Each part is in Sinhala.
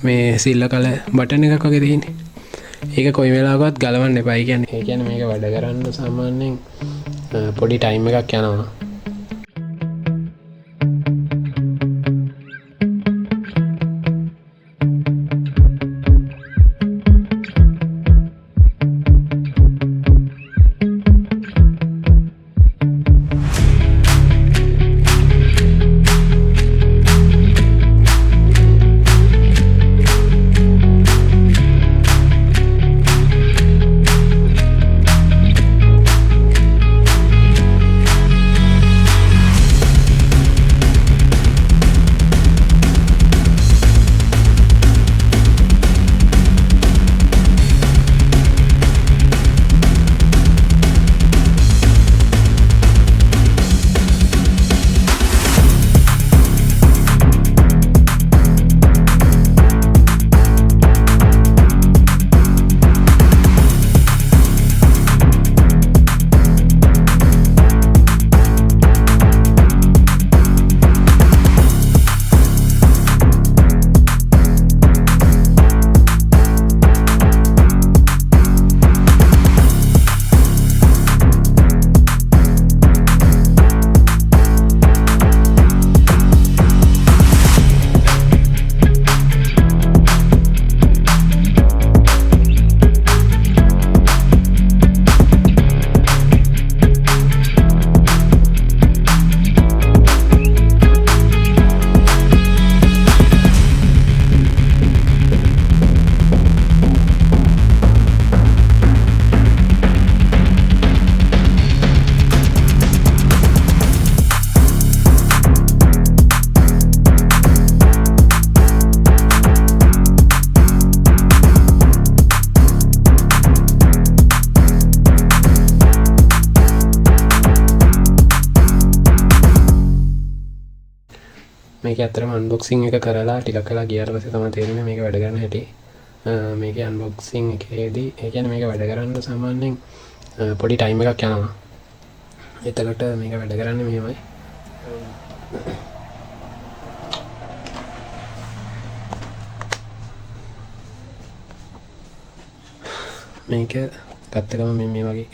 මේ සිල්ල කල බටන් එකක් වගේ තියෙන්නේ. ඒක කොයි වෙලාවකවත් ගලවන්න එපා. ඒ කියන්නේ මේක වැඩ කරන්න සාමාන්‍යයෙන් පොඩි ටයිම් එකක් යනවා. මේක ඇත්තටම අන්බොක්සිං එක කරලා ටිකක් වෙලා ගියාට පස්සේ තමයි තේරෙන්නේ මේක වැඩ කරන හැටි. මේකේ අන්බොක්සිං එකේදී ඒ කියන්නේ මේක වැඩ කරන්න සාමාන්‍යයෙන් පොඩි ටයිම් එකක් යනවා. එතකොට මේක වැඩ කරන්නේ මෙහෙමයි. මේක ගත්ත ගමන් මේ වගේ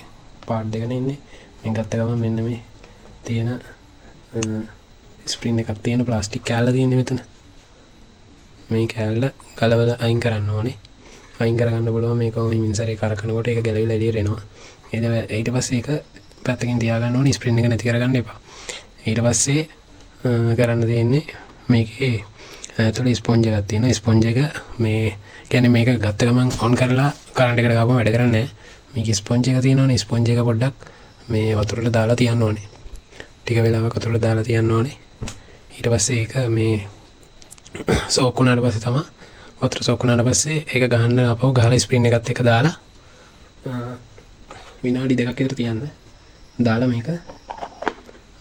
පාර්ට් දෙකනේ ඉන්නේ. මේ ගත්ත ගමන් මෙන්න මේ තියෙන ස්ප්‍රින් එකක් තියෙන ප්ලාස්ටික් කෑල්ල තියෙන්නේ මෙතන. මේ කෑල්ල ගලවලා අයින් කරන්න ඕනේ. අයින් කරගන්න පුළුවන් මේක මිනිසරේ කරකනකොට ඒක ගැලවිලා එළියට එනවා. ඊට පස්සේ ඒක පැත්තකින් තියාගන්න ඕනේ. ස්ප්‍රින් එක නැති කරගන්න එපා. ඊට පස්සේ කරන්න තියෙන්නේ මේකේ ඇතුලේ ස්පොන්ජ් එකක් තියෙනවා. ස්පොන්ජ් එක මේ කියන්නේ මේක ගත්ත ගමන් ඔන් කරලා කරන්ට් එකට ගාපුවම වැඩ කරන්නේ නැහැ. මේකේ ස්පොන්ජ් එක තියෙනවනේ. ස්පොන්ජ් එක පොඩ්ඩක් මේ වතුරට දාලා තියන්න ඕනේ. ටික වෙලාවක් වතුරට දාලා තියන්න ඕනේ. ඊට පස්සේ ඒක මේ සෝක් වුණාට පස්සේ තමයි වතුර සෝක් වුණාට පස්සේ ඒක ගහන්න අපව ගහලා ස්ප්‍රින් එකත් එක්ක දාලා විනාඩි 2ක් විතර තියන්න. දාලා මේක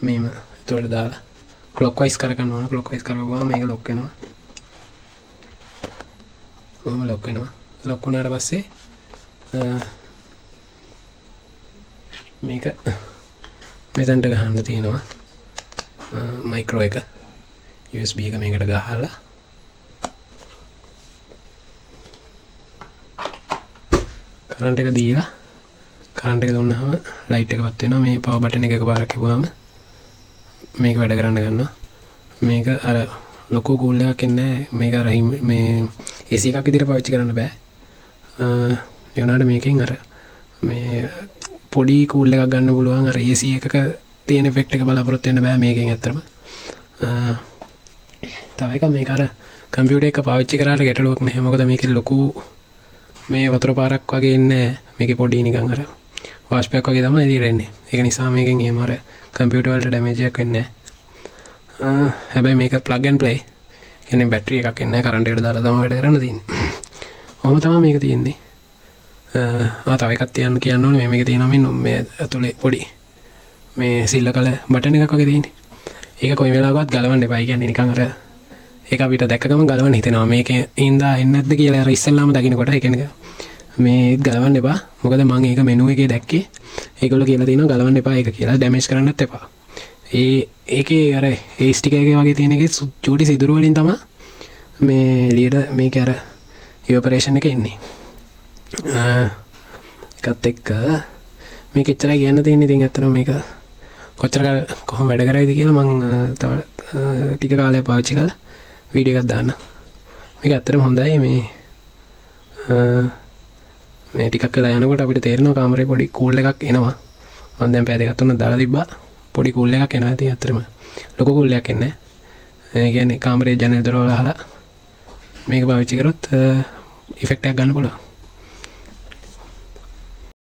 මේම වතුරට දාලා ක්ලොක්වයිස් කරගන්න ඕන. ක්ලොක්වයිස් කරගුවාම මේක ලොක් වෙනවා. කොහොම ලොක් වෙනවා. ලොක් වුණාට පස්සේ මේක මෙතනට ගහන්න තියෙනවා මයික්‍රෝ එක USB එක මේකට ගහලා කරන්ට් එක දීලා කරන්ට් එක දුන්නාම ලයිට් එක පත් වෙනවා. මේ පවර් බටන් එක එකපාරක් කිව්වම මේක වැඩ කරන්න ගන්නවා. මේක අර ලොකු කූල් එකක් එන්නේ මේක අර මේ AC එකක් විදිහට පාවිච්චි කරන්න බෑ. ඒ වුණාට මේකෙන් අර මේ පොඩි කූල් එකක් ගන්න පුළුවන්. අර AC එකක තියෙන එෆෙක්ට් එක බලාපොරොත්තු වෙන්න බෑ මේකෙන් ඇත්තටම. තව එක මේක අර කම්පියුටර් එක පාවිච්චි කරාට ගැටලුවක් නැහැ. මොකද මේකේ ලොකු මේ වතුර පාරක් වගේ ඉන්නේ. මේකේ පොඩි නිකන් අර වාෂ්පයක් වගේ තමයි එළියට එන්නේ. ඒක නිසා මේකෙන් එහෙම අර කම්පියුටර් වලට ඩැමේජ් එකක් වෙන්නේ නැහැ. හැබැයි මේක plug and play. කියන්නේ බැටරි එකක් එන්නේ නැහැ. කරන්ට් එකට දාලා තමයි වැඩ කරන්න තියෙන්නේ. ඔහොම තමයි මේක තියෙන්නේ. තව එකක් තියන්න කියන්න ඕනේ. මේක තියෙනවා මේ ඇතුලේ පොඩි මේ සිල්ල කල බටන් එකක් වගේ තියෙන්නේ. ඒක කොයි වෙලාවකවත් ගලවන්න එපා. ඒ කියන්නේ නිකන් අර ඒක අපිට දැක්ක ගමන් ගලවන්න හිතෙනවා. මේකේ ඉඳා එන්නේ නැද්ද කියලා අර ඉස්සෙල්ලාම දකින්නකොට ඒ කියන්නේ මේ ගලවන්න එපා. මොකද මම ඒක මෙනු එකේ දැක්කේ. ඒගොල්ලෝ කියලා තියෙනවා ගලවන්න එපා ඒක කියලා. ඩැමේජ් කරන්නත් එපා. ඒකේ අර ඒ ස්ටිකර් එකේ වගේ තියෙන එකේ චූටි සිදුරු වලින් තමයි මේ එළියට මේක අර ඉවපරේෂන් එක එන්නේ. එකත් එක්ක මේක එච්චරයි කියන්න තියෙන්නේ. ඉතින් ඇත්තටම මේක කොච්චර කොහොම වැඩ කරයිද කියලා මම තව ටික කාලයක් පාවිච්චි කරලා වීඩියෝ එකක් දාන්න. මේක ඇත්තටම හොඳයි. මේ ටිකක් වෙලා යනකොට අපිට තේරෙනවා කාමරේ පොඩි කූල් එකක් එනවා. මම දැන් පැය දෙකක් තුනක් දාලා තිබ්බා. පොඩි කූල් එකක් එනවා. ඉතින් ඇත්තටම ලොකු කූල් එකක් එන්නේ නැහැ. ඒ කියන්නේ කාමරේ ජනෙල් දොර වල අහලා මේක පාවිච්චි කරොත් ඉෆෙක්ට් එකක් ගන්න පුළුවන්.